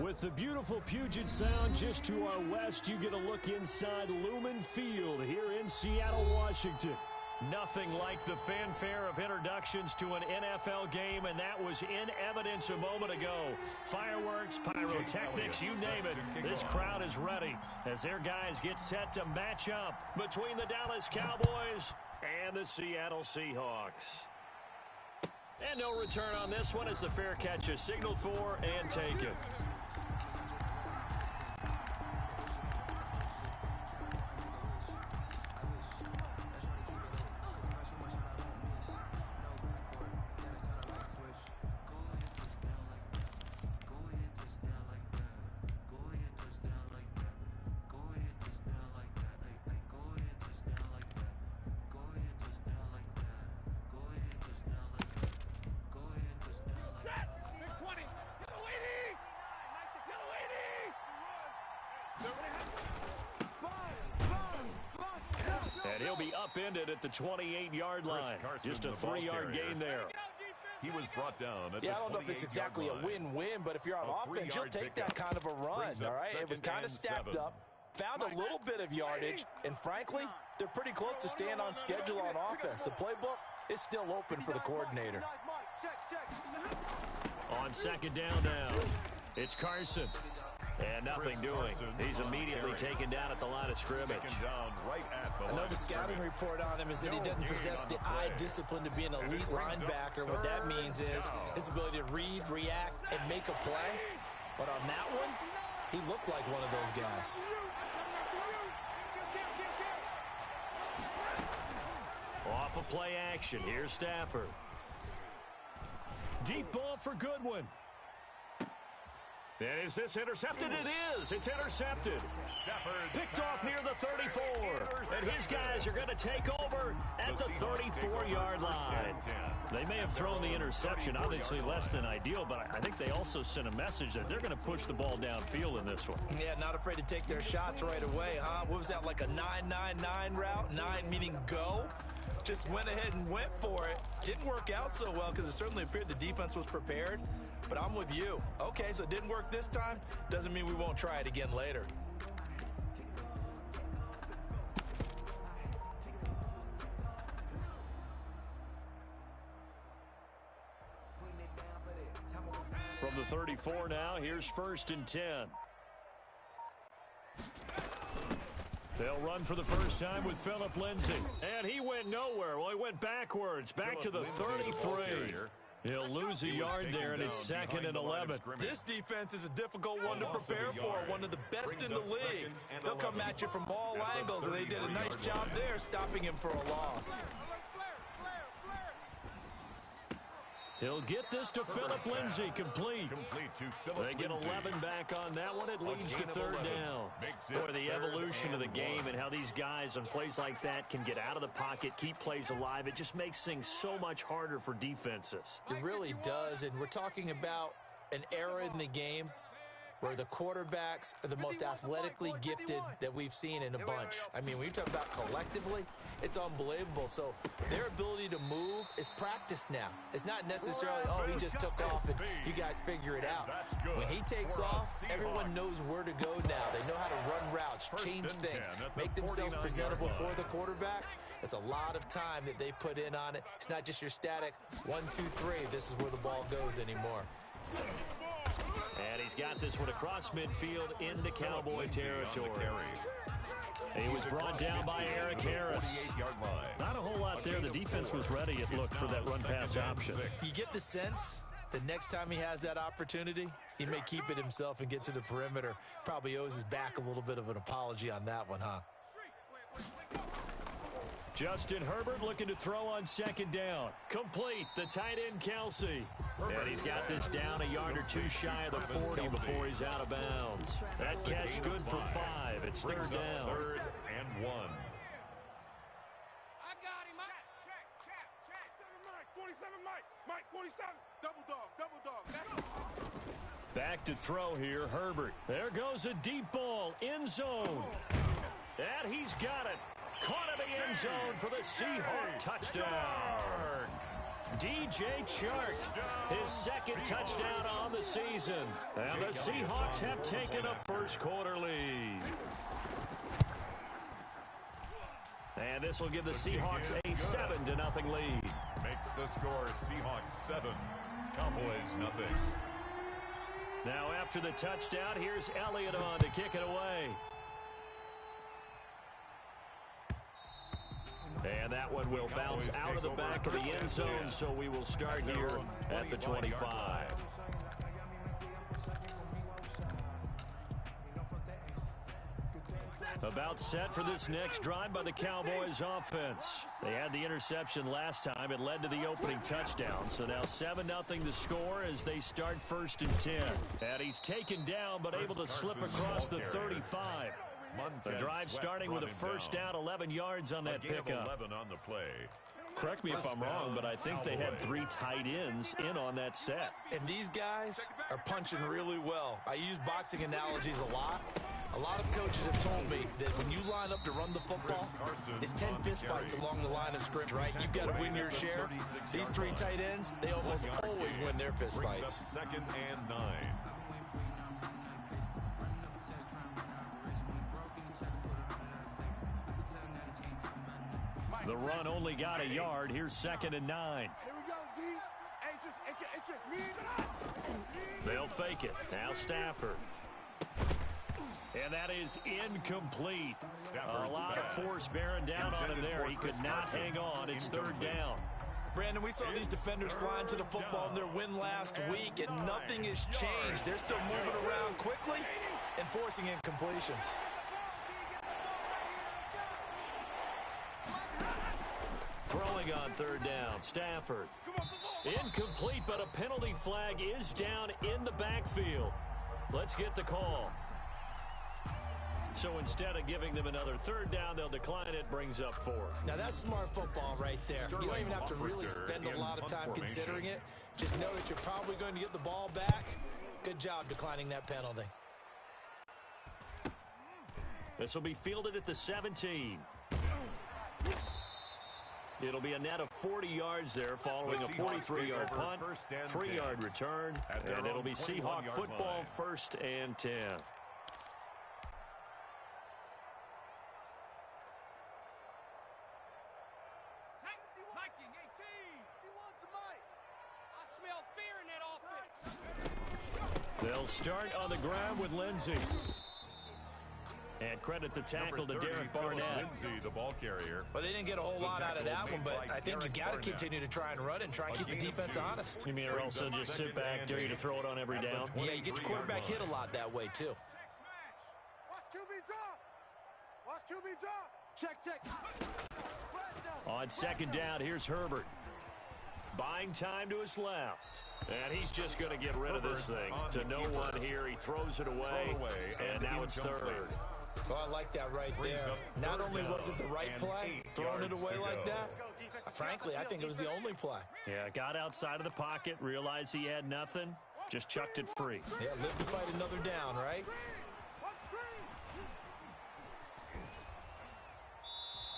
With the beautiful Puget Sound just to our west, you get a look inside Lumen Field here in Seattle, Washington. Nothing like the fanfare of introductions to an NFL game, and that was in evidence a moment ago. Fireworks, pyrotechnics, you name it. This crowd is ready as their guys get set to match up between the Dallas Cowboys and the Seattle Seahawks. And no return on this one as the fair catch is signaled for and taken. And he'll be upended at the 28-yard line. Just a 3-yard gain there. He was brought down at I don't know if it's exactly a win-win, but if you're on offense, you'll take that kind of a run, all right? It was kind of stacked up, found a little bit of yardage, and frankly, they're pretty close to staying on schedule on offense. The playbook is still open for the coordinator. On second down now, it's Carson. And nothing doing. He's immediately taken down at the line of scrimmage. Another scouting report on him is that he doesn't possess the eye discipline to be an elite linebacker. What that means is his ability to read, react, and make a play. But on that one, he looked like one of those guys. Off of play action, here's Stafford. Deep ball for Goodwin. And is this intercepted? It is. It's intercepted. Picked off near the 34. And his guys are going to take over at the 34-yard line. They may have thrown the interception, obviously less than ideal, but I think they also sent a message that they're going to push the ball downfield in this one. Yeah, not afraid to take their shots right away, huh? What was that, like a 9-9-9 route? 9 meaning go? Just went ahead and went for it. Didn't work out so well because it certainly appeared the defense was prepared. But I'm with you. Okay, so it didn't work this time. Doesn't mean we won't try it again later. From the 34 now, here's 1st and 10. They'll run for the first time with Phillip Lindsay. And he went nowhere. Well, he went backwards, back to the 33. He'll lose a yard there, and it's 2nd and 11. This defense is a difficult one to prepare for, one of the best in the league. They'll come at you from all angles, and they did a nice job there stopping him for a loss. He'll get this to Phillip Lindsay, complete. They get 11 back on that one. It leads to 3rd down. Boy, the evolution of the game and how these guys on plays like that can get out of the pocket, keep plays alive, it just makes things so much harder for defenses. It really does, and we're talking about an era in the game where the quarterbacks are the most athletically gifted that we've seen in a bunch. I mean, when you talk about collectively, it's unbelievable. So their ability to move is practiced now. It's not necessarily, oh, he just took off and you guys figure it out. When he takes off, everyone knows where to go now. They know how to run routes, change things, make themselves presentable for the quarterback. It's a lot of time that they put in on it. It's not just your static 1, 2, 3. This is where the ball goes anymore. And he's got this one across midfield into Cowboy territory. He was brought down by Eric Harris. Not a whole lot there. The defense was ready, it looked, for that run-pass option. You get the sense that next time he has that opportunity, he may keep it himself and get to the perimeter. Probably owes his back a little bit of an apology on that one, huh? Justin Herbert looking to throw on 2nd down. Complete, the tight end Kelsey. And he's got this down a yard or two shy of the 40 before he's out of bounds. That catch good for 5. It's 3rd down. 3rd and 1. I got him. Check. 47 Mike, 47. Double dog. Back to throw here, Herbert. There goes a deep ball, end zone. And he's got it. Caught in the end zone for the Seahawk touchdown. DJ Chark, his second touchdown on the season. And the Seahawks have taken a first-quarter lead. And this will give the Seahawks a 7-0 lead. Makes the score Seahawks 7, Cowboys 0. Now after the touchdown, here's Elliott on to kick it away. And that one will bounce out of the back of the end zone, so we will start here at the 25. About set for this next drive by the Cowboys offense. They had the interception last time. It led to the opening touchdown. So now 7-0 the score as they start 1st and 10. And he's taken down but able to slip across the 35. The drive starting with a first down, 11 yards on that pickup. 11 on the play. Correct me if I'm wrong, but I think they had 3 tight ends in on that set. And these guys are punching really well. I use boxing analogies a lot. A lot of coaches have told me that when you line up to run the football, it's 10 fistfights along the line of scrimmage, right? You've got to win your share. These 3 tight ends, they almost always win their fistfights. 2nd and 9. The run only got a yard. Here's 2nd and 9. Here we go, D. It's just me. They'll fake it. Now Stafford. And that is incomplete. A lot of force bearing down on him there. He could not hang on. It's 3rd down. Brandon, we saw these defenders flying to the football in their win last week, and nothing has changed. They're still moving around quickly and forcing incompletions. Throwing on 3rd down, Stafford. Incomplete, but a penalty flag is down in the backfield. Let's get the call. So instead of giving them another 3rd down, they'll decline it, brings up 4. Now that's smart football right there. You don't even have to really spend a lot of time considering it. Just know that you're probably going to get the ball back. Good job declining that penalty. This will be fielded at the 17. It'll be a net of 40 yards there following a 43-yard punt, 3-yard return, and it'll be Seahawk football 1st and 10. They'll start on the ground with Lindsey. And credit the tackle to Derek Barnett. Lindsey, the ball carrier. Well, they didn't get a whole lot out of that one, but I think you got to continue to try and run and try and keep the defense honest. You mean or also just sit back, dare you to throw it on every down? Yeah, you get your quarterback hit a lot that way, too. Watch QB drop. Watch QB drop. Check. On 2nd down, here's Herbert. Buying time to his left. And he's just going to get rid of this thing. To no one here. He throws it away. And now it's 3rd. Oh, I like that right there. Not only was it the right play, throwing it away like that, frankly, I think it was the only play. Yeah, got outside of the pocket, realized he had nothing, just chucked it free. Yeah, live to fight another down, right?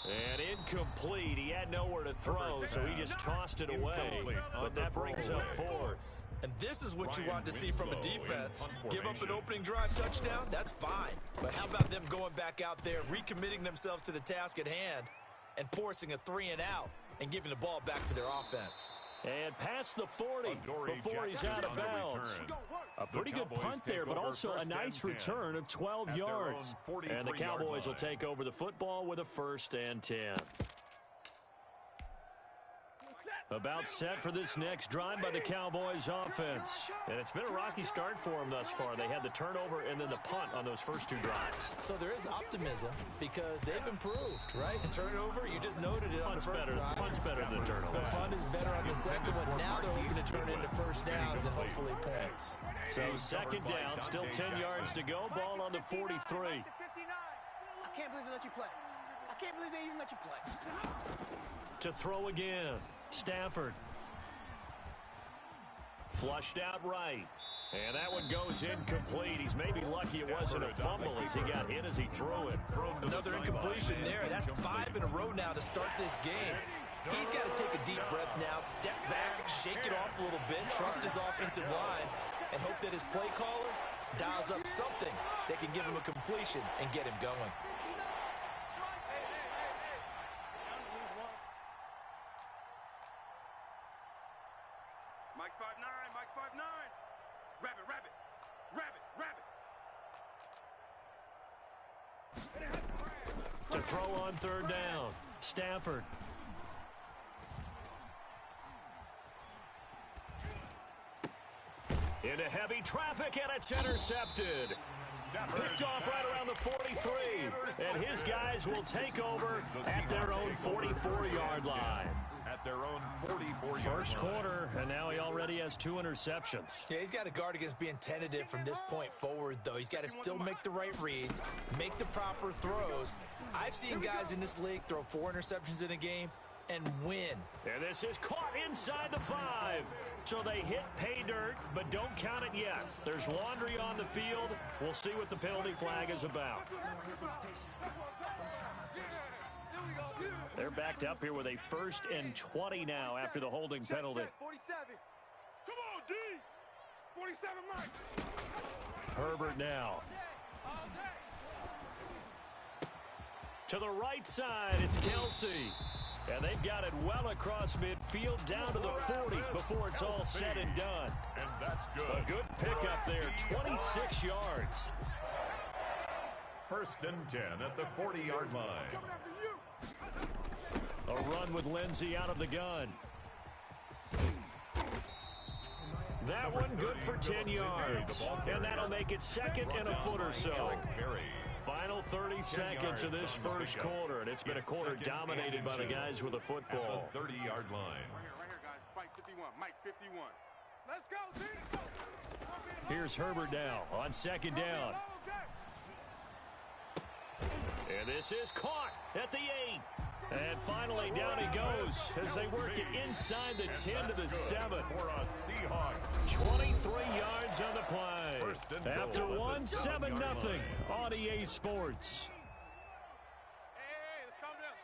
And incomplete. He had nowhere to throw, so he just tossed it away. But that brings up 4th. And this is what you want to see from a defense. Give up an opening drive touchdown, that's fine. But how about them going back out there, recommitting themselves to the task at hand, and forcing a 3-and-out and giving the ball back to their offense. And past the 40 before he's out of bounds. A pretty good punt there, but also a nice return of 12 yards. And the Cowboys will take over the football with a 1st and 10. About set for this next drive by the Cowboys offense. And it's been a rocky start for them thus far. They had the turnover and then the punt on those first 2 drives. So there is optimism because they've improved, right? And turnover, you just noted it on the first drive. Punt's better than turnover. The punt is better on the second one. Now they're hoping to turn into 1st downs and hopefully points. So 2nd down, still 10 yards to go. Ball on the 43. I can't believe they let you play. I can't believe they even let you play. To throw again. Stafford. Flushed out right. And that one goes incomplete. He's maybe lucky it wasn't a fumble as he got hit as he threw it. Another incompletion there. That's 5 in a row now to start this game. He's got to take a deep breath now, step back, shake it off a little bit, trust his offensive line, and hope that his play caller dials up something that can give him a completion and get him going. Mike 5'9", Mike 5'9". Rabbit, rabbit, rabbit, rabbit. To throw on third down, Stafford. Into heavy traffic, and it's intercepted. Picked off right around the 43. And his guys will take over at their own 44-yard line. At their own 44-yard First quarter, and now he already has 2 interceptions. Yeah, he's got to guard against being tentative from this point forward, though. He's got to still make the right reads, make the proper throws. I've seen guys in this league throw 4 interceptions in a game and win. And this is caught inside the 5. So they hit pay dirt, but don't count it yet. There's laundry on the field. We'll see what the penalty flag is about. They're backed up here with a 1st and 20 now after the holding penalty. 47. Come on, D. 47, Mike. Herbert now. To the right side, it's Kelsey. And they've got it well across midfield down to the 40 before it's all said and done. And that's good. A good pickup there, 26 yards. 1st and 10 at the 40-yard line. Coming after you. A run with Lindsey out of the gun. That one good for 10 yards. And that'll make it 2nd and a foot or so. Final 30 seconds of this first quarter, and it's been a quarter dominated by the guys with the football. 30-yard line. Right here, guys. Fight 51. Mike 51. Let's go, D. Here's Herbert now on 2nd down. And this is caught at the 8. And finally down he goes as they work it inside the 10 to the 7. For a Seahawk. 23 yards on the play. After 1, 7-0 on EA Sports. Hey, let's calm down.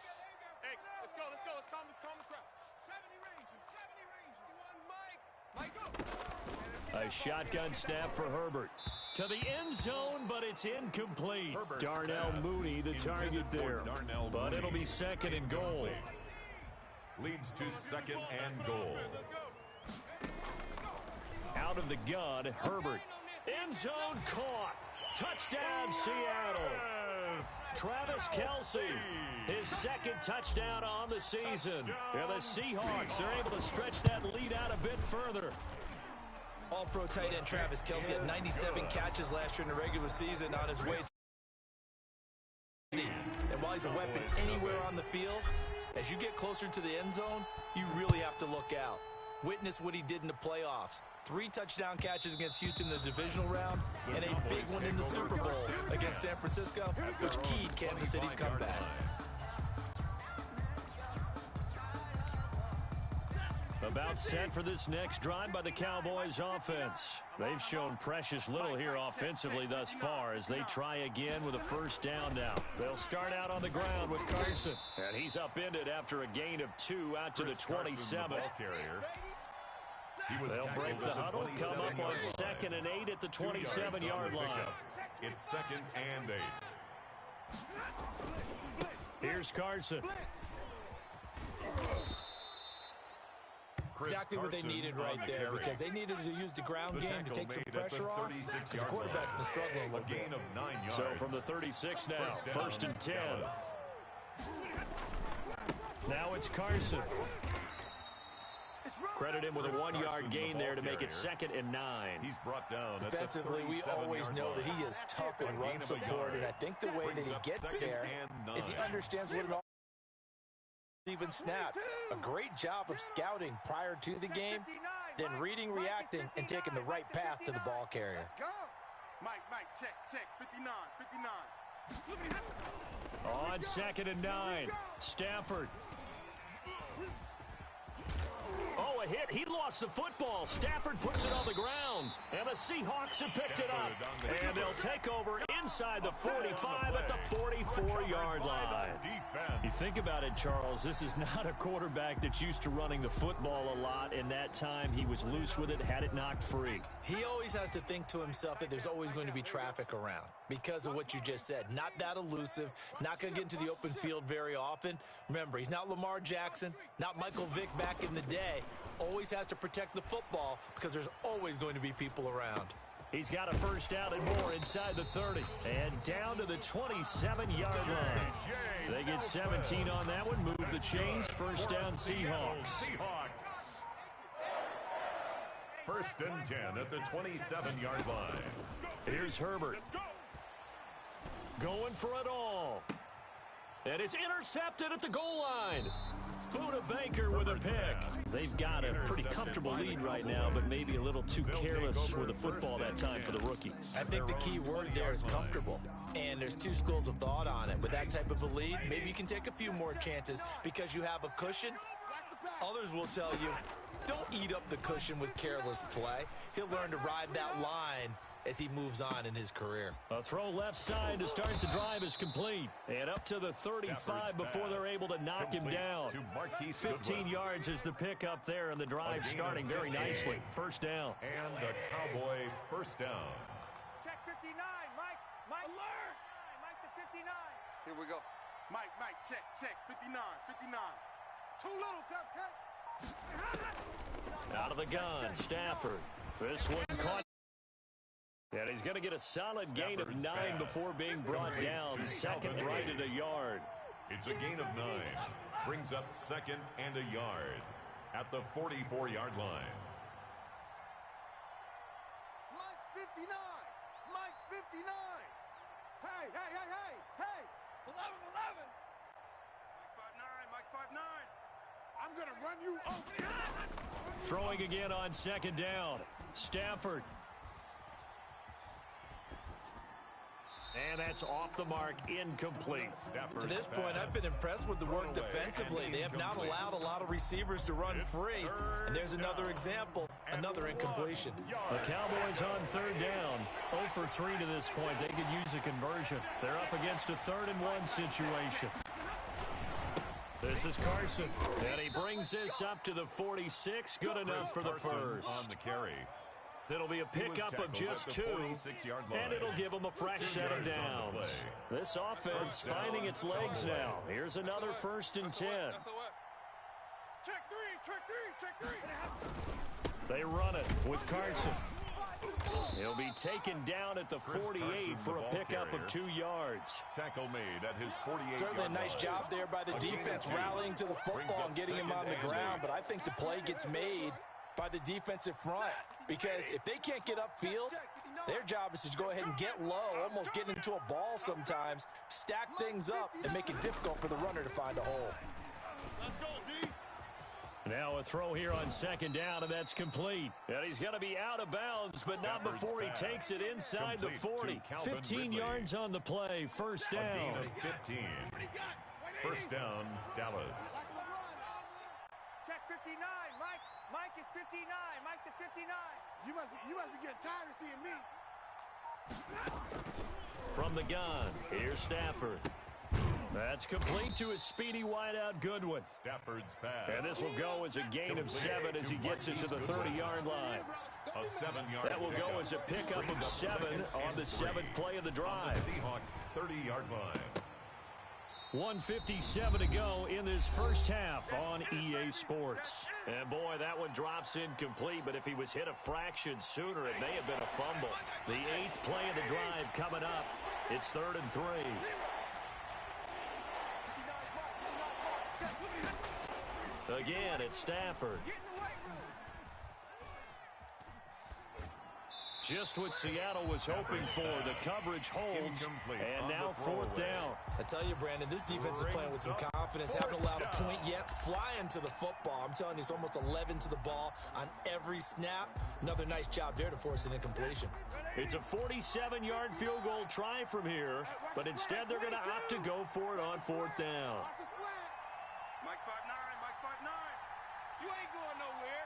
Hey, let's go. Let's calm the crowd. 70 range, Mike. A shotgun snap for Herbert. To the end zone, but it's incomplete. Darnell Mooney, the target there. But it'll be 2nd and goal. Leads to 2nd and goal. Out of the gun, Herbert. End zone caught. Touchdown, Seattle. Travis Kelsey, his 2nd touchdown on the season. And the Seahawks are able to stretch that lead out a bit further. All-pro tight end Travis Kelsey had 97 catches last year in the regular season on his way. And while he's a weapon anywhere on the field, as you get closer to the end zone, you really have to look out. Witness what he did in the playoffs. 3 touchdown catches against Houston in the divisional round, and a big one in the Super Bowl against San Francisco, which keyed Kansas City's comeback. About set for this next drive by the Cowboys offense. They've shown precious little here offensively thus far as they try again with a 1st down now. They'll start out on the ground with Carson. And he's upended after a gain of 2 out to the 27. They'll break the huddle, come up on 2nd and 8 at the 27-yard line. It's 2nd and 8. Here's Carson. Exactly what they needed right there, because they needed to use the ground game to take some pressure off, because the quarterback's been struggling a little bit. So from the 36 now, 1st and 10. Now it's Carson. Credit him with a 1-yard gain there to make it 2nd and 9. He's brought down. Defensively, we always know that he is tough in run support, and I think the way that he gets there is he understands what it all even snapped. A great job of scouting prior to the game, then reading, reacting, and taking the right path to the ball carrier. Let's go. Mike, check. 59. On 2nd and 9, Stafford. Oh, a hit. He lost the football. Stafford puts it on the ground. And the Seahawks have picked it up. And they'll take over inside the 45 at the 44-yard line. You think about it, Charles, this is not a quarterback that's used to running the football a lot. In that time, he was loose with it, had it knocked free. He always has to think to himself that there's always going to be traffic around because of what you just said. Not that elusive, not going to get into the open field very often. Remember, he's not Lamar Jackson, not Michael Vick back in the day. Always has to protect the football because there's always going to be people around. He's got a first down and more inside the 30. And down to the 27-yard line. They get 17 on that one. Move the chains. First down, Seahawks. First and 10 at the 27-yard line. Here's Herbert. Going for it all. And it's intercepted at the goal line. Buda Baker with a pick. They've got a pretty comfortable lead right now, but maybe a little too careless with the football that time for the rookie. I think the key word there is comfortable. And there's two schools of thought on it. With that type of a lead, maybe you can take a few more chances because you have a cushion. Others will tell you, don't eat up the cushion with careless play. He'll learn to ride that line as he moves on in his career. A throw left side to start the drive is complete. And up to the 35 before they're able to knock him down. 15 yards is the pickup there, and the drive starting very nicely. First down. And a Cowboy first down. Check 59, Mike. Mike, alert! Mike to 59. Here we go. Mike, check, 59, 59. Too little, Cupcake. Out of the gun, Stafford. This one caught. And he's going to get a solid gain of 9 before being brought down. Second right at a yard. It's a gain of 9. Brings up second and a yard at the 44-yard line. Mike's 59. Mike's 59. Hey. 11. Mike 5'9. I'm going to run you over. Throwing again on second down. Stafford. And that's off the mark, incomplete. To this point, I've been impressed with the work defensively. They have not allowed a lot of receivers to run free. And there's another example, another incompletion. The Cowboys on third down. 0 for 3 to this point. They could use a conversion. They're up against a 3rd and 1 situation. This is Carson. And he brings this up to the 46. Good enough for the first. On the carry. It'll be a pickup of just 2, and it'll give them a fresh set of downs. This offense finding its legs now. Here's another first and 10. Check three. They run it with Carson. He'll be taken down at the 48 for a pickup of 2 yards. Tackle made at his 48. Certainly a nice job there by the defense rallying to the football and getting him on the ground, but I think the play gets made by the defensive front, because if they can't get upfield, their job is to go ahead and get low, almost get into a ball sometimes, stack things up, and make it difficult for the runner to find a hole. Let's go, D. Now a throw here on second down, and that's complete. And he's going to be out of bounds, but not before he takes it inside the 40. 15 yards on the play, first down. 15. First down, Dallas. Check 59, Mike. Mike is 59. Mike to 59. You must be getting tired of seeing me. From the gun, here's Stafford. That's complete to a speedy wideout Goodwin. Stafford's pass. And this will go as a gain of 7 as he gets it to the 30-yard line. A 7-yard. That will go as a pickup of 7 on the 7th play of the drive. Seahawks 30-yard line. 1:57 to go in this first half on EA Sports. And boy, that one drops incomplete, but if he was hit a fraction sooner, it may have been a fumble. The 8th play of the drive coming up. It's 3rd and 3. Again, it's Stafford. Just what Seattle was hoping for. The coverage holds, and now 4th down. I tell you, Brandon, this defense is playing with some confidence. Haven't allowed a point yet. Flying to the football. I'm telling you, it's almost 11 to the ball on every snap. Another nice job there to force an incompletion. It's a 47-yard field goal try from here, but instead they're going to opt to go for it on 4th down. Mike 5'9. Mike 5'9. You ain't going nowhere.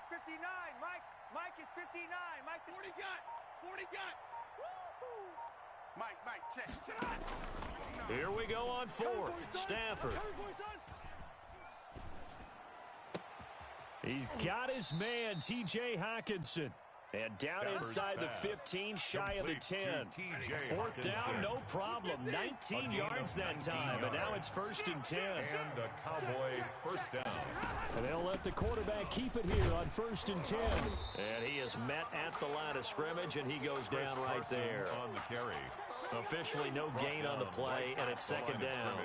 59. Mike is 59. Mike, 40 got. 40 got. Woo-hoo. Mike, check. Here we go on fourth. Stafford. He's got his man, T.J. Hawkinson. And down inside the 15, shy of the 10. Fourth down, no problem. 19 yards that time, and now it's 1st and 10. And a Cowboy first down. And they'll let the quarterback keep it here on 1st and 10. And he is met at the line of scrimmage, and he goes down right there. On the carry. Officially no gain on the play, and it's 2nd down.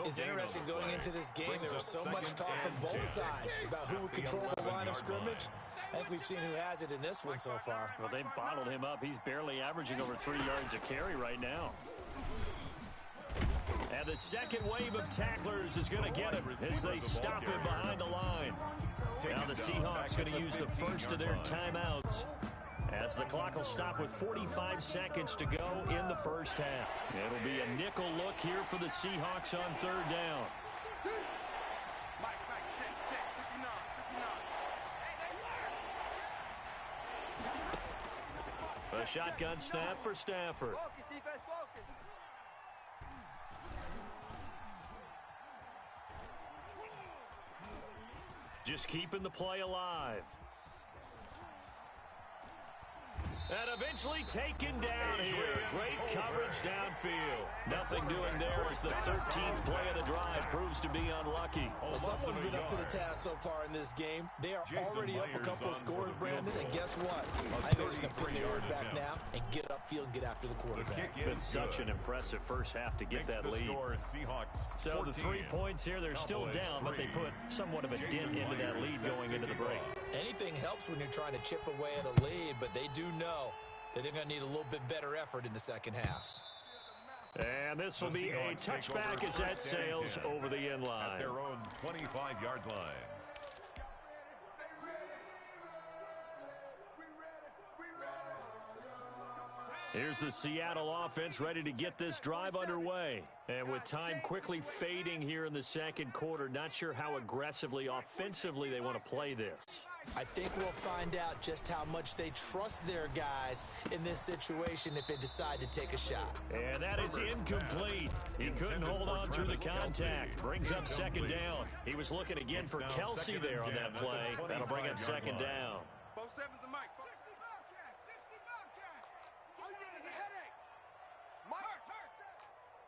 It's interesting going into this game. There was so much talk from both sides about who would control the line of scrimmage. I think we've seen who has it in this one so far. Well, they bottled him up. He's barely averaging over 3 yards a carry right now. And the second wave of tacklers is going to get him as they stop him behind the line. Now the Seahawks going to use the first of their timeouts, as the clock will stop with 45 seconds to go in the first half. It'll be a nickel look here for the Seahawks on 3rd down. Mike, check. 59. Hey, A shotgun snap for Stafford. Focus, defense, focus. Just keeping the play alive. And eventually taken down here. Great coverage downfield. Nothing doing there as the 13th play of the drive proves to be unlucky. Well, someone's been up to the task so far in this game. They are already up a couple of scores, Brandon, and guess what? I think they're just going to put their word back now and get upfield and get after the quarterback. It's been such an impressive first half to get that lead. So the 3 points here, they're still down, but they put somewhat of a dent into that lead going into the break. Anything helps when you're trying to chip away at a lead, but they do know that they're going to need a little bit better effort in the second half. And this will be a touchback as that sails over the end line. At their own 25-yard line. Here's the Seattle offense ready to get this drive underway. And with time quickly fading here in the second quarter, not sure how aggressively, offensively they want to play this. I think we'll find out just how much they trust their guys in this situation if they decide to take a shot. And that is incomplete. He couldn't hold on through the contact. Brings up 2nd down. He was looking again for Kelsey there on that play. That'll bring up 2nd down. 4-7's a Mike. 60 Bobcat. All you get is a headache.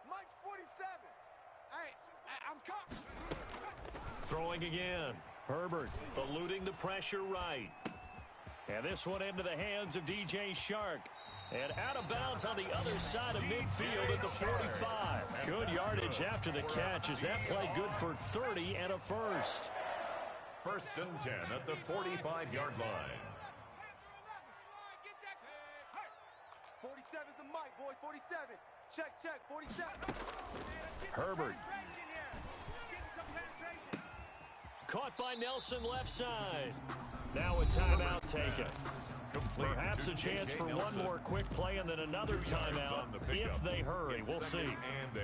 Mike's 47. Hey, I'm caught. Throwing again. Herbert eluding the pressure right. And this one into the hands of DJ Shark. And out of bounds on the other side of midfield at the 45. Good yardage after the catch. Is that play good for 30 and a first? 1st and 10 at the 45-yard line. 47's the Mike, boys. 47. Check. 47. Herbert. Caught by Nelson left side. Now a timeout taken. Perhaps a chance for one more quick play and then another timeout if they hurry. We'll see.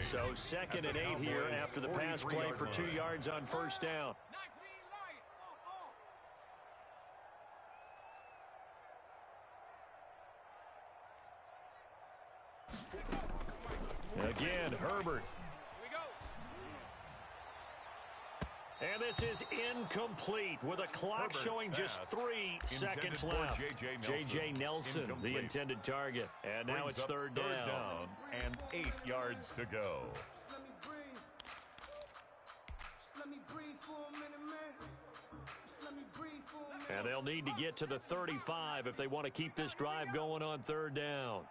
So 2nd and 8 here after the pass play for 2 yards on 1st down. Again, Herbert. And this is incomplete with a clock showing just 3 seconds left. J.J. Nelson, the intended target. And now it's 3rd down. And 8 yards to go. And they'll need to get to the 35 if they want to keep this drive going on 3rd down.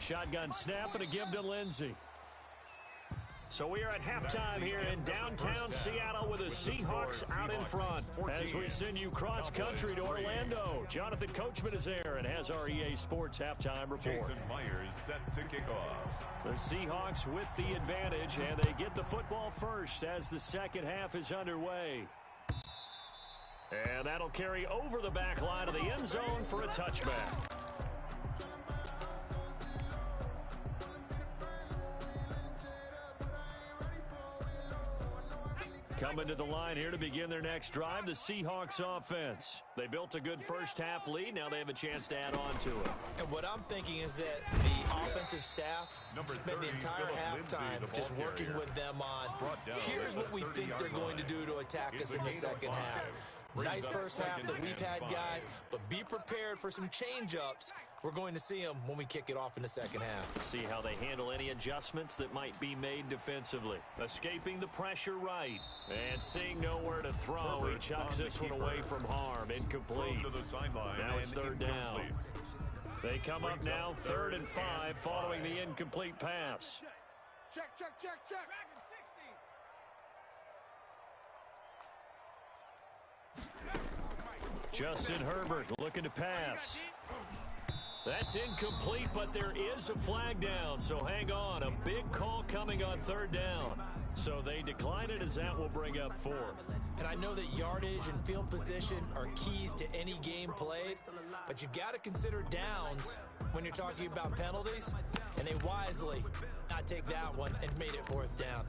Shotgun snap and a give to Lindsey. So we are at halftime here in downtown Seattle with the Seahawks out in front. As we send you cross-country to Orlando, Jonathan Coachman is there and has our EA Sports halftime report. Jason Myers set to kick off. The Seahawks with the advantage, and they get the football first as the second half is underway. And that'll carry over the back line of the end zone for a touchback. Coming to the line here to begin their next drive, the Seahawks offense. They built a good first-half lead. Now they have a chance to add on to it. And what I'm thinking is that the offensive staff spent the entire halftime just working with them on, here's what we think they're going to do to attack us in the second half. Nice first half that we've had, guys, but be prepared for some change-ups. We're going to see them when we kick it off in the second half. See how they handle any adjustments that might be made defensively. Escaping the pressure right. And seeing nowhere to throw, he chucks this one away from harm. Incomplete. Now it's third down. They come up now 3rd and 5 following the incomplete pass. Check, check, check, check. Justin Herbert looking to pass. That's incomplete, but there is a flag down, so hang on. A big call coming on 3rd down. So they decline it as that will bring up 4th. And I know that yardage and field position are keys to any game played, but you've got to consider downs when you're talking about penalties, and they wisely not take that one and made it 4th down.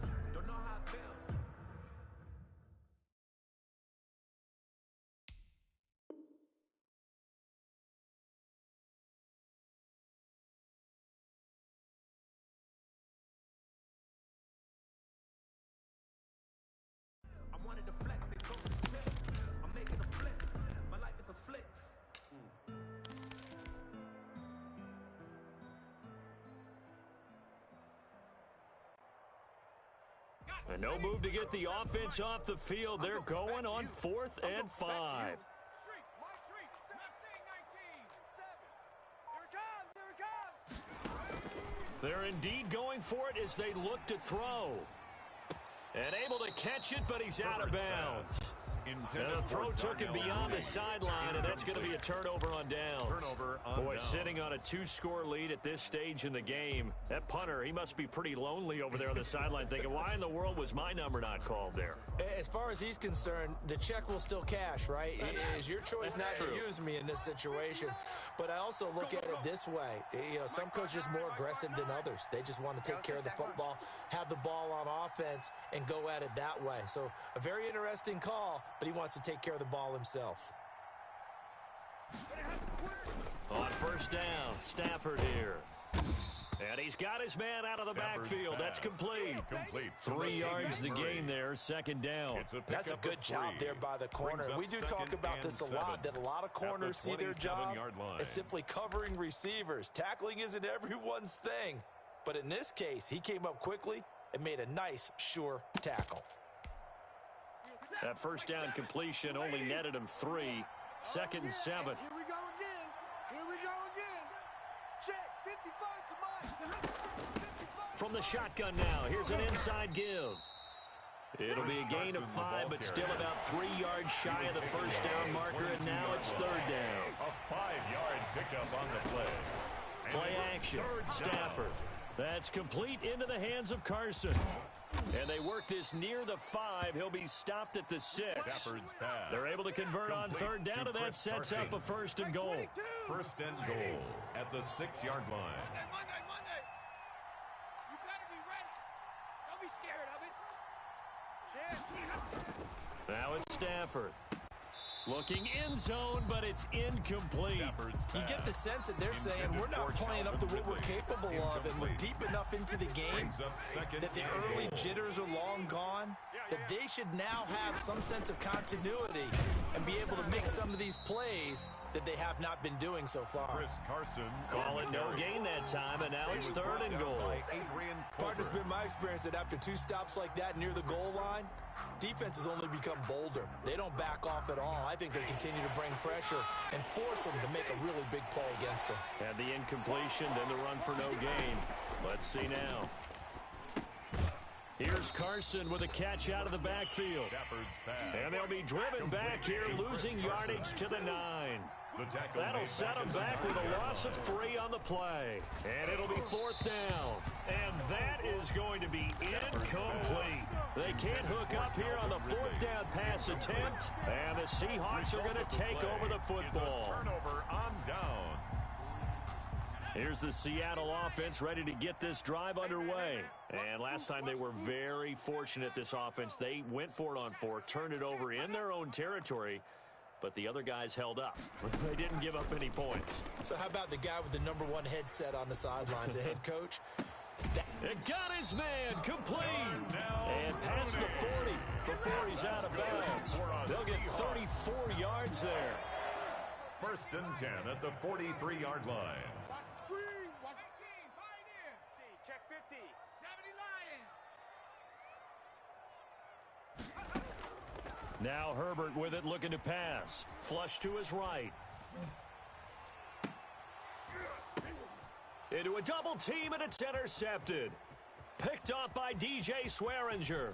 And no move to get the offense off the field. They're going on 4th and 5. They're indeed going for it as they look to throw. And able to catch it, but he's out of bounds. And the throw took him beyond the sideline, and that's going to be a turnover on downs. Boy, sitting on a 2-score lead at this stage in the game. That punter, he must be pretty lonely over there on the sideline thinking, why in the world was my number not called there? As far as he's concerned, the check will still cash, right? It is your choice not to use me in this situation. But I also look at it this way. You know, some coaches are more aggressive than others. They just want to take care of the football, have the ball on offense, and go at it that way. So a very interesting call, but he wants to take care of the ball himself. On 1st down, Stafford here. And he's got his man out of the backfield. That's complete. 3 yards the gain there, 2nd down. That's a good job there by the corner. We do talk about this a lot, that a lot of corners see their job as simply covering receivers. Tackling isn't everyone's thing. But in this case, he came up quickly and made a nice, sure tackle. That 1st down completion only netted him 3. 2nd and 7. Here we go again. Here we go again. Check. 55, come on. 55. From the shotgun now, here's an inside give. It'll be a gain of 5, but still about 3 yards shy of the 1st down marker, and now it's 3rd down. A 5-yard pickup on the play. Play action, Stafford. That's complete into the hands of Carson. And they work this near the 5. He'll be stopped at the 6. They're able to convert on 3rd down, and that sets up a 1st and goal. 1st and goal at the 6-yard line. Monday. You better be ready. Don't be scared of it. Now it's Stafford. Looking end zone, but it's incomplete. You get the sense that they're saying we're not playing up to what we're capable of, and we're deep enough into the game that the early jitters are long gone, that they should now have some sense of continuity and be able to make some of these plays that they have not been doing so far. Call it no gain that time, and now it's 3rd and goal. Partner's been my experience that after 2 stops like that near the goal line, defenses only become bolder. They don't back off at all. I think they continue to bring pressure and force them to make a really big play against them. And the incompletion, then the run for no gain. Let's see now. Here's Carson with a catch out of the backfield. And they'll be driven back here, losing yardage to the 9. That'll set them back with a loss of 3 on the play. And it'll be 4th down. And that is going to be incomplete. They can't hook up here on the 4th down pass attempt. And the Seahawks are going to take over the football. Turnover on downs. Here's the Seattle offense ready to get this drive underway. And last time they were very fortunate, this offense. They went for it on 4, turned it over in their own territory, but the other guys held up. They didn't give up any points. So how about the guy with the #1 headset on the sidelines, the head coach? It got his man complete. And past the 40 before he's out of bounds. They'll get 34 yards there. 1st and 10 at the 43-yard line. Watch the screen. Watch the team. Pioneer. Check 50. 70 Lions. Now Herbert with it, looking to pass. Flush to his right. Into a double team, and it's intercepted. Picked off by DJ Swearinger.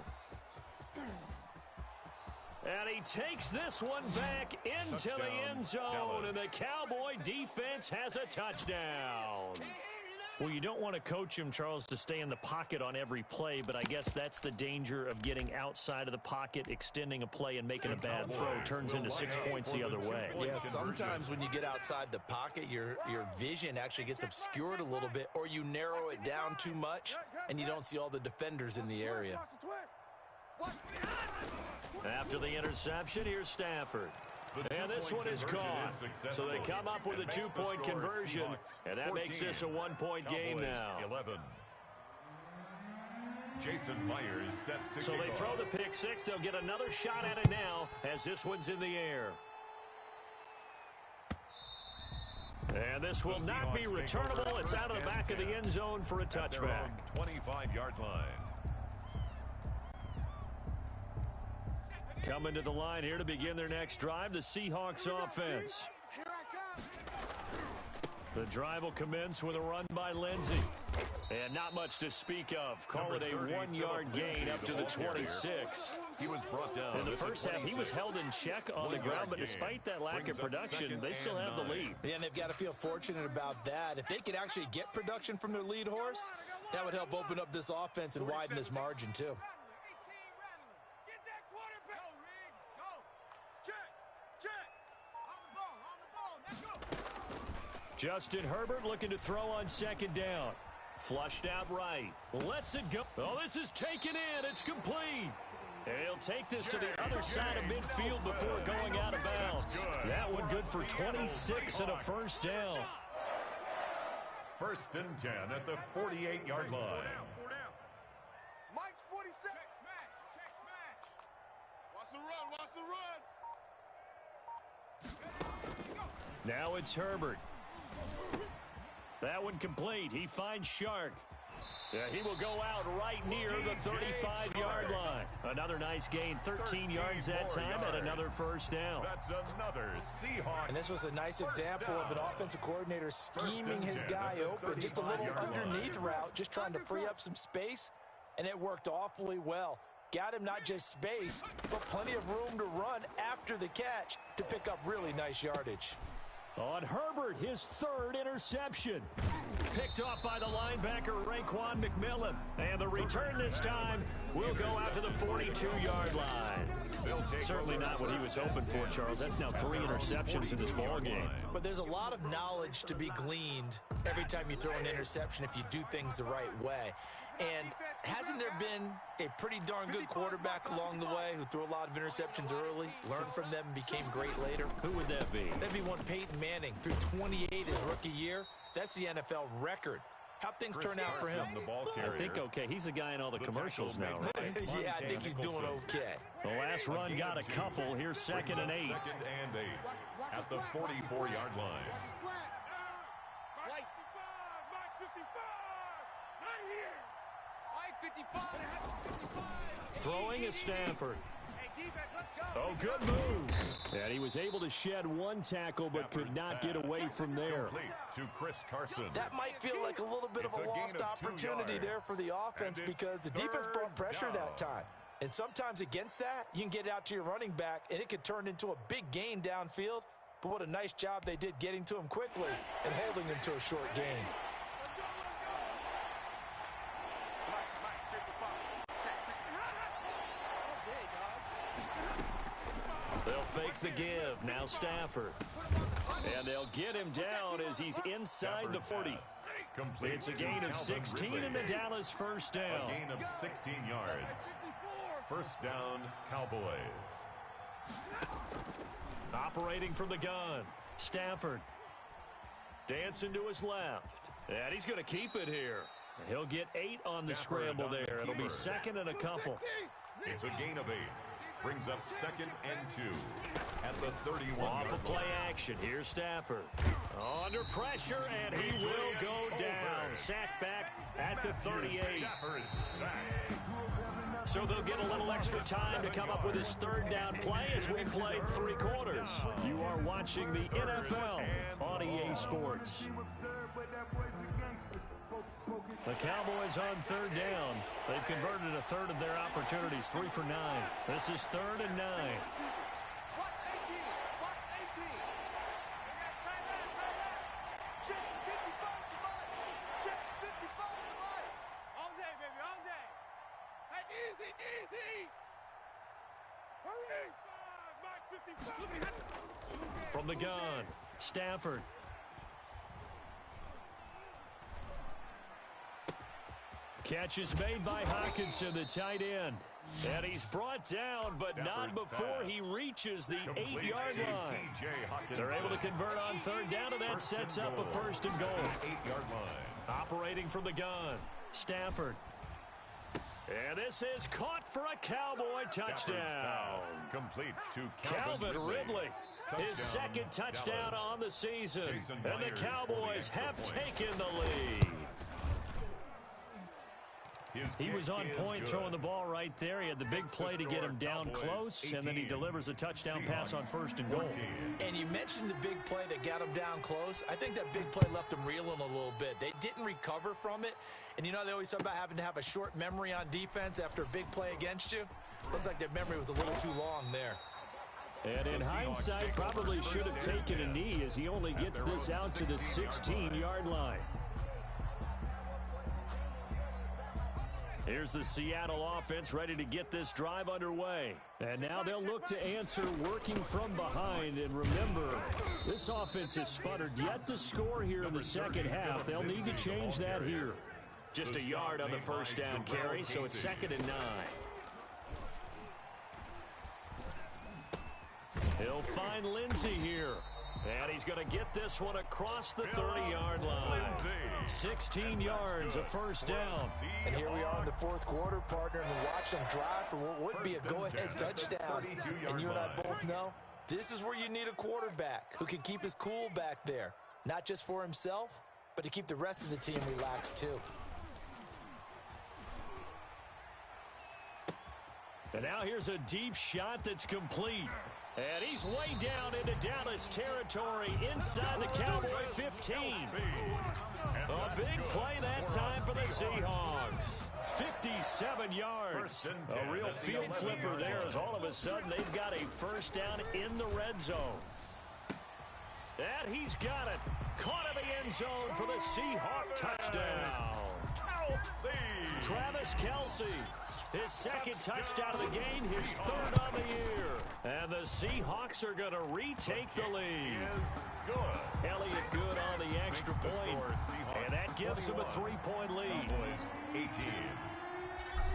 And he takes this one back into the end zone, and the Cowboy defense has a touchdown. Well, you don't want to coach him, Charles, to stay in the pocket on every play, but I guess that's the danger of getting outside of the pocket, extending a play, and making a bad throw. Turns into 6 points the other way. Yeah, sometimes when you get outside the pocket, your vision actually gets obscured a little bit, or you narrow it down too much, and you don't see all the defenders in the area. After the interception, here's Stafford. And this one is caught. So they come up with a 2-point conversion, and that makes this a 1-point game now. 11. Jason Myers set to So they throw the pick 6. They'll get another shot at it now as this one's in the air. And this will not be returnable. It's out of the back of the end zone for a touchback. 25-yard line. Coming to the line here to begin their next drive, the Seahawks offense. Here I come. The drive will commence with a run by Lindsey. And not much to speak of. Call it a 1-yard gain up to the 26. He was brought down. In the first half, he was held in check on the ground, but despite that lack of production, they still have the lead. Yeah, and they've got to feel fortunate about that. If they could actually get production from their lead horse, that would help open up this offense and widen this margin, too. Justin Herbert looking to throw on 2nd down. Flushed out right. Lets it go. Oh, this is taken in. It's complete. And he'll take this to the other side of midfield before going out of bounds. That one good for 26 and a 1st down. 1st and 10 at the 48-yard line. Mike's 47. Watch the run. Watch the run. Now it's Herbert. That one complete. He finds Shark. Yeah, he will go out right near the 35-yard line. Another nice gain, 13 yards that time, and another 1st down. That's another Seahawks. And this was a nice example of an offensive coordinator scheming his guy open. Just a little underneath route, just trying to free up some space, and it worked awfully well. Got him not just space, but plenty of room to run after the catch to pick up really nice yardage. On Herbert, his 3rd interception. Picked off by the linebacker, Raekwon McMillan. And the return this time will go out to the 42-yard line. Certainly not what he was hoping for, Charles. That's now 3 interceptions in this ballgame. But there's a lot of knowledge to be gleaned every time you throw an interception if you do things the right way. And hasn't there been a pretty darn good quarterback along the way who threw a lot of interceptions early, learned from them, and became great later? Who would that be? That'd be one Peyton Manning. Threw 28 his rookie year. That's the NFL record. How'd things turn out for him? I think okay. He's a guy in all the commercials now, right? Yeah, I think he's doing okay. The last run got a couple. Here's 2nd and 8. 2nd and 8 at the 44-yard line. Watch the slant. Mike 55. Not here. Mike 55. Throwing is Stafford. Hey, defense, let's go. Oh, good move. And he was able to shed 1 tackle, but could not get away from there. To Chris Carson. That might feel like a little bit of a lost opportunity there for the offense because the defense brought pressure that time. And sometimes against that, you can get it out to your running back, and it could turn into a big gain downfield. But what a nice job they did getting to him quickly and holding him to a short gain. They'll fake the give. Now Stafford. And they'll get him down as he's inside the 40. It's a gain of 16 and a Dallas first down. A gain of 16 yards. First down, Cowboys. Operating from the gun, Stafford. Dancing to his left. And he's going to keep it here. He'll get 8 on the scramble there. It'll be second and a couple. It's a gain of 8. Brings up second and 2 at the 31. Off of play action. Here's Stafford. Under pressure, and he will go down. Sacked back at the 38. So they'll get a little extra time to come up with his third down play as we played 3 quarters. You are watching the NFL on EA Sports. The Cowboys on third down. They've converted a third of their opportunities, 3 for 9. This is 3rd and 9. Watch 18. Watch 18. Check 55 to Mike. Check 55 to Mike. All day, baby, all day. Hey, easy, easy. Hurry. Mike 55. From the gun, Stafford. Catch is made by Hawkinson, the tight end. And he's brought down, but not before he reaches the 8-yard line. They're able to convert on third down, and that sets up a first and goal. 8-yard line. Operating from the gun, Stafford. And this is caught for a Cowboy touchdown. Complete to Calvin Ridley. His second touchdown on the season. And the Cowboys have taken the lead. He was on point throwing the ball right there. He had the big play to get him down close, and then he delivers a touchdown pass on first and goal. And you mentioned the big play that got him down close. I think that big play left him reeling a little bit. They didn't recover from it. And you know they always talk about having to have a short memory on defense after a big play against you. Looks like their memory was a little too long there. And in hindsight, probably should have taken a knee as he only gets this out to the 16-yard line. Here's the Seattle offense ready to get this drive underway. And now they'll look to answer working from behind. And remember, this offense has sputtered yet to score here in the second half. They'll need to change that here. Just a yard on the first down carry, so it's 2nd and 9. He'll find Lindsey here. And he's going to get this one across the 30-yard line. 16 yards, a first down. And here we are in the 4th quarter, partner, and watch them drive for what would be a go-ahead touchdown. And you and I both know this is where you need a quarterback who can keep his cool back there. Not just for himself, but to keep the rest of the team relaxed too. And now here's a deep shot that's complete. And he's way down into Dallas territory inside the Cowboy 15. A big play that time for the Seahawks. 57 yards. A real field flipper there as all of a sudden they've got a first down in the red zone. And he's got it. Caught in the end zone for the Seahawk touchdown. Travis Kelce. His second touchdown of the game, his 3rd on the year. And the Seahawks are going to retake the lead. Elliott good on the extra point. And that gives them a 3-point lead. 18.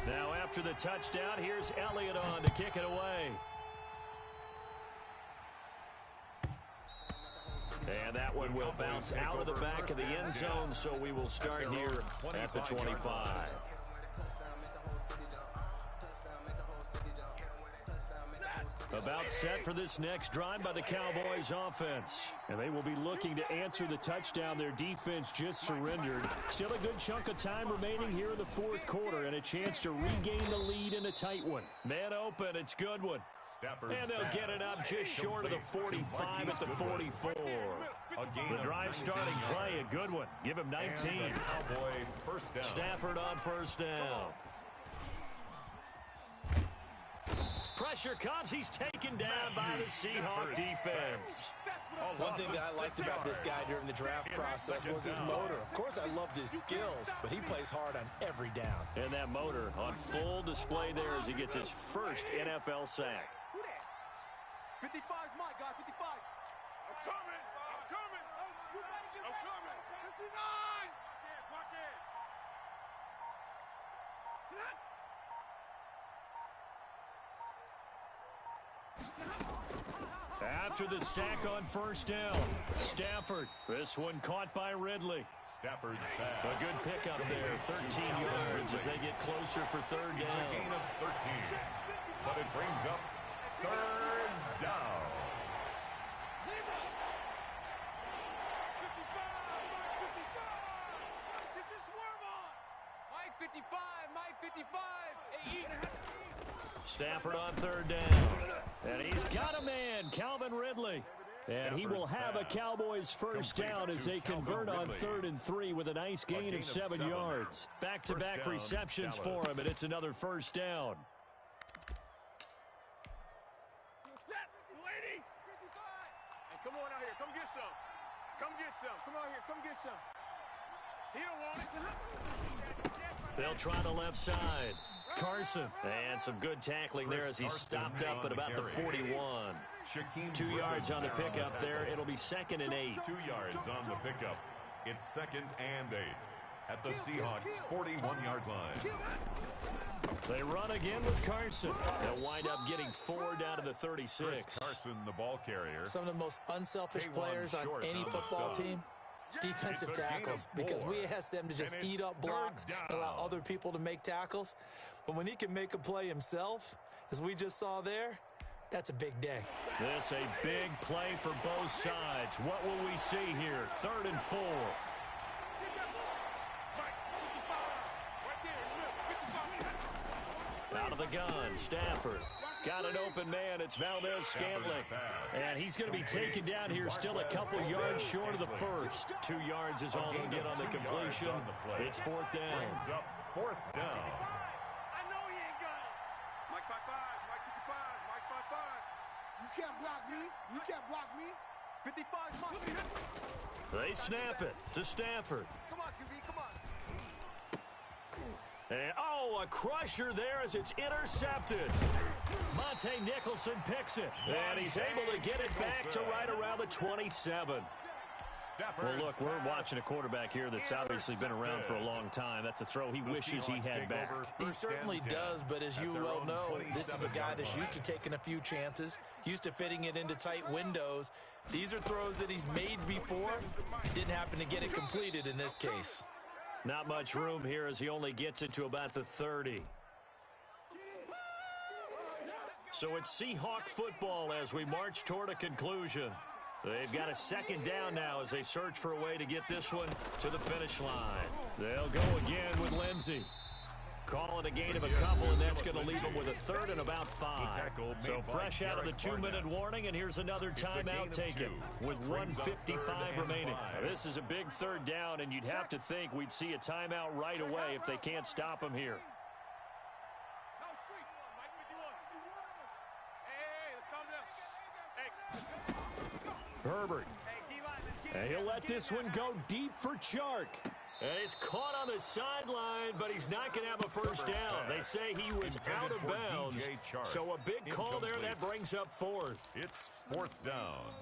Now after the touchdown, here's Elliott on to kick it away. And that one will bounce out of the back of the end zone, so we will start here at the 25. About set for this next drive by the Cowboys offense. And they will be looking to answer the touchdown their defense just surrendered. Still a good chunk of time remaining here in the 4th quarter and a chance to regain the lead in a tight one. Man open, it's Goodwin. And they'll get it up just short of the 45 at the 44. The drive starting play, a good one. Give him 19. Stafford on first down. Pressure comes. He's taken down by the Seahawk defense. One thing that I liked about this guy during the draft process was his motor. Of course, I loved his skills, but he plays hard on every down. And that motor on full display there as he gets his first NFL sack. Who that? 55's Mike, guys. 55. I'm coming. I'm coming. 59. Watch it. After the sack on first down, Stafford. This one caught by Ridley. Stafford's pass. A good pickup there, 13 yards as they get closer for third It's a down. gain of 13, but it brings up third down. 55. Get your swerve on. Mike 55. Mike 55. Hey, Stafford on third down. And he's got a man, Calvin Ridley. And he will have a Cowboys first down as they convert on 3rd and 3 with a nice gain of 7 yards. Back-to-back receptions for him, and it's another first down. set, lady. 55. Hey, come on out here. Come get some. Come get some. Come out here. Come get some. He don't want it. They'll try the left side. Carson. And some good tackling there as he stopped up at about the 41. 2 yards on the pickup there. It'll be 2nd and 8. 2 yards on the pickup. It's 2nd and 8 at the Seahawks' 41-yard line. They run again with Carson. They'll wind up getting 4 down to the 36. Chris Carson, the ball carrier. Some of the most unselfish K1 players on short any on the football stop. team. Defensive It's a gain of tackles, 4. because we ask them to just And it's eat up blocks third and allow down. other people to make tackles. But when he can make a play himself, as we just saw there, that's a big day. This a big play for both sides. What will we see here? 3rd and 4. Out of the gun, Stafford. Got an open man. It's Valdez-Scantling. And he's going to be taken down here still a couple yards short of the first. 2 yards is all he'll get on the completion. It's 4th down. Brings up 4th down. I know he ain't got it. Mike 55. Mike 55. Mike 55. You can't block me. You can't block me. 55 Mike. They snap it to Stafford. Come on, QB. Come on. And, a crusher there as it's intercepted. Monte Nicholson picks it. And he's able to get it back to right around the 27. Well, look, we're watching a quarterback here that's obviously been around for a long time. That's a throw he wishes he had back. He certainly does, but as you well know, this is a guy that's used to taking a few chances, used to fitting it into tight windows. These are throws that he's made before. Didn't happen to get it completed in this case. Not much room here as he only gets it to about the 30. So it's Seahawk football as we march toward a conclusion. They've got a 2nd down now as they search for a way to get this one to the finish line. They'll go again with Lindsey. Call it a gain of a couple, and that's going to leave them with a 3rd and about 5. So fresh out of the 2-minute warning, and here's another timeout taken with 1:55 remaining. Now, this is a big 3rd down, and you'd have to think we'd see a timeout right away if they can't stop him here. No street. Mike 51. Hey, let's calm down. Hey. Herbert. Hey, D-line. And he'll let this one go deep for Chark. And he's caught on the sideline, but he's not going to have a first down. They say he was out of bounds. So a big call there, that brings up 4th. It's 4th down.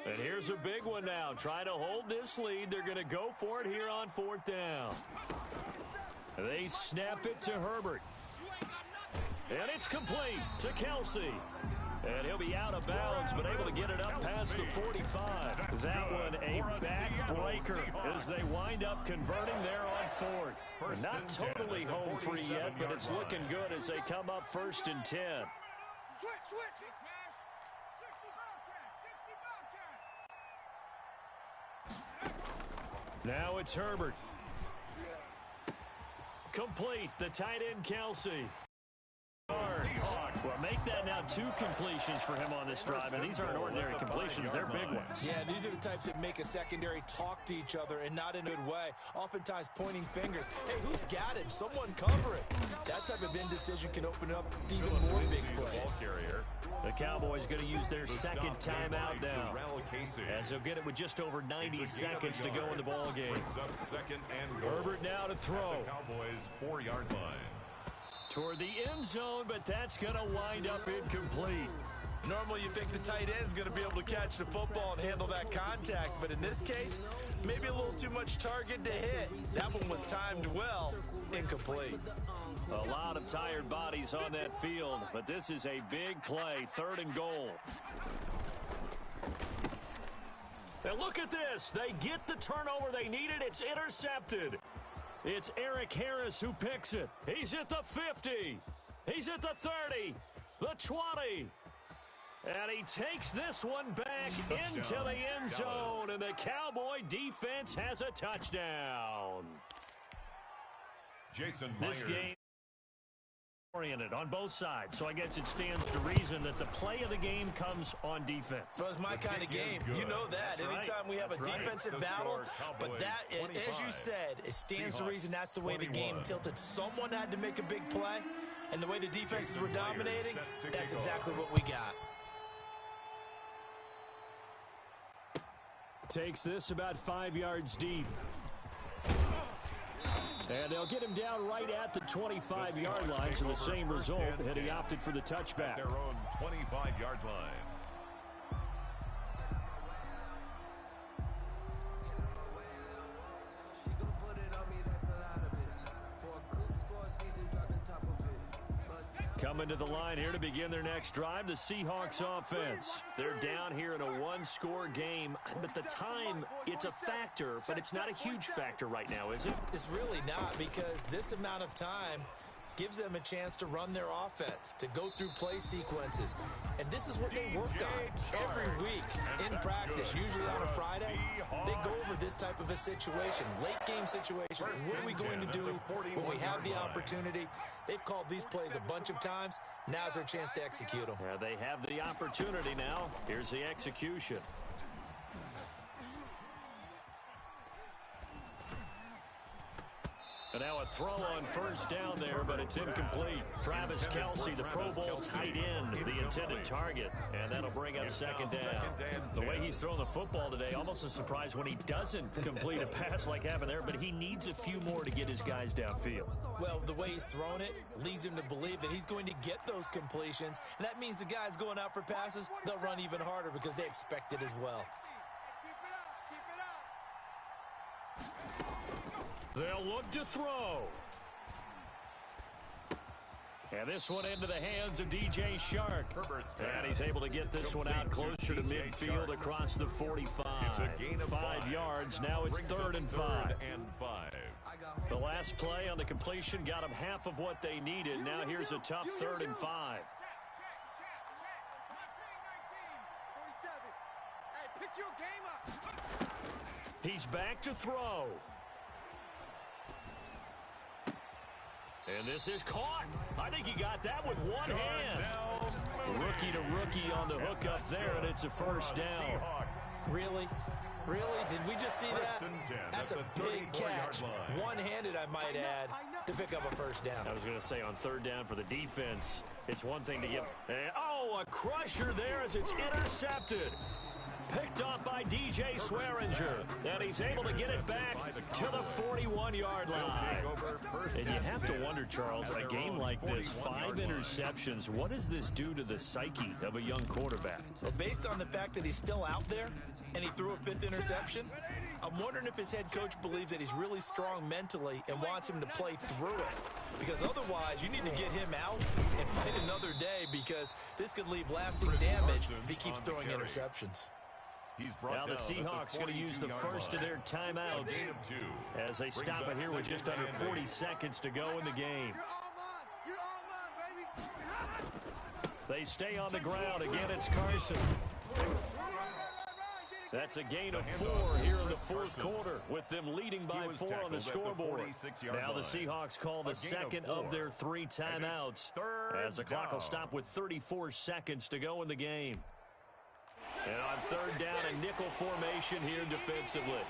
And here's a big one now. Trying to hold this lead. They're going to go for it here on 4th down. They snap it to Herbert. And it's complete to Kelsey. And he'll be out of bounds, but able to get it up past the 45. That one a backbreaker as they wind up converting there on 4th. Not totally home free yet, but it's looking good as they come up 1st and 10. Switch. Now it's Herbert. Complete, the tight end Kelsey. Well, make that now 2 completions for him on this drive, and these aren't ordinary completions. They're big ones. Yeah, these are the types that make a secondary talk to each other and not in a good way. Oftentimes pointing fingers. Hey, who's got him? Someone cover it. That type of indecision can open up even more big plays. The Cowboys going to use their 2nd timeout now, as they'll get it with just over 90 seconds to go in the ball game. Herbert now to throw. Cowboys 4-yard line. Toward the end zone, but that's going to wind up incomplete. Normally, you think the tight end's going to be able to catch the football and handle that contact, but in this case, maybe a little too much target to hit. That one was timed well, incomplete. A lot of tired bodies on that field, but this is a big play, 3rd and goal. And look at this. They get the turnover they needed. It's intercepted. It's Eric Harris who picks it. He's at the 50. He's at the 30, the 20. And he takes this one back into the end zone, and the Cowboy defense has a touchdown. Jason This Myers. game oriented on both sides, so I guess it stands to reason that the play of the game comes on defense. So it's my kind of game. You know that. That's right. Anytime we have a defensive battle, but that, as you said, it stands to reason that's the way the game tilted. Someone had to make a big play, and the way the defenses were dominating, that's exactly what we got. Takes this about 5 yards deep. And they'll get him down right at the 25-yard line, so the same result, and he opted for the touchback. At their own 25-yard line. Coming to the line here to begin their next drive, the Seahawks offense. They're down here in a one-score game, but the time, it's a factor, but it's not a huge factor right now, is it? It's really not, because this amount of time gives them a chance to run their offense, to go through play sequences. And this is what they work on every week in practice, usually on a Friday. They go over this type of a situation, late game situation. What are we going to do when we have the opportunity? They've called these plays a bunch of times. Now's their chance to execute them. Yeah, they have the opportunity now. Here's the execution. And now a throw on first down there, but it's incomplete. Travis Kelce, the Pro Bowl tight end, the intended target, and that'll bring up second down. The way he's thrown the football today, almost a surprise when he doesn't complete a pass like happened there, but he needs a few more to get his guys downfield. Well, the way he's thrown it leads him to believe that he's going to get those completions, and that means the guys going out for passes, they'll run even harder because they expect it as well. They'll look to throw. And this one into the hands of DJ Shark. And he's able to get this one out closer to midfield across the 45. 5 yards. Now it's 3rd and 5. The last play on the completion got them half of what they needed. Now here's a tough 3rd and 5. Hey, pick your game up. He's back to throw. And this is caught. I think he got that with one hand. Rookie to rookie on the hook up there, and it's a first down. Really? Really? Did we just see that? That's a big catch. One-handed, I might add, to pick up a first down. I was going to say on 3rd down for the defense, it's one thing to get. Oh, a crusher there as it's intercepted. Picked off by DJ Swearinger, and he's able to get it back to the 41-yard line. And you have to wonder, Charles, in a game like this, 5 interceptions, what does this do to the psyche of a young quarterback? Well, based on the fact that he's still out there and he threw a 5th interception, I'm wondering if his head coach believes that he's really strong mentally and wants him to play through it. Because otherwise, you need to get him out and fight another day, because this could leave lasting damage if he keeps throwing interceptions. Now the Seahawks going to use the first of their timeouts as they stop it here with just under 40 seconds to go in the game. They stay on the ground. Again, it's Carson. That's a gain of 4 here in the 4th quarter, with them leading by 4 on the scoreboard. Now the Seahawks call the second of their 3 timeouts, as the clock will stop with 34 seconds to go in the game. And on 3rd down, a nickel formation here defensively.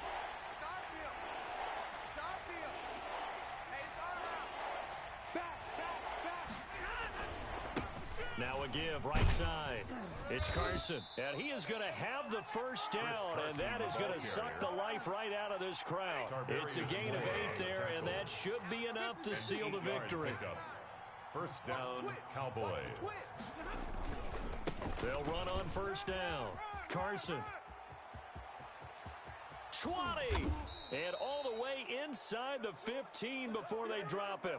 Now a give, right side. It's Carson, and he is going to have the first down, and that is going to suck the life right out of this crowd. It's a gain of 8 there, and that should be enough to seal the victory. First down, Cowboys. They'll run on first down. Carson. 20. And all the way inside the 15 before they drop him.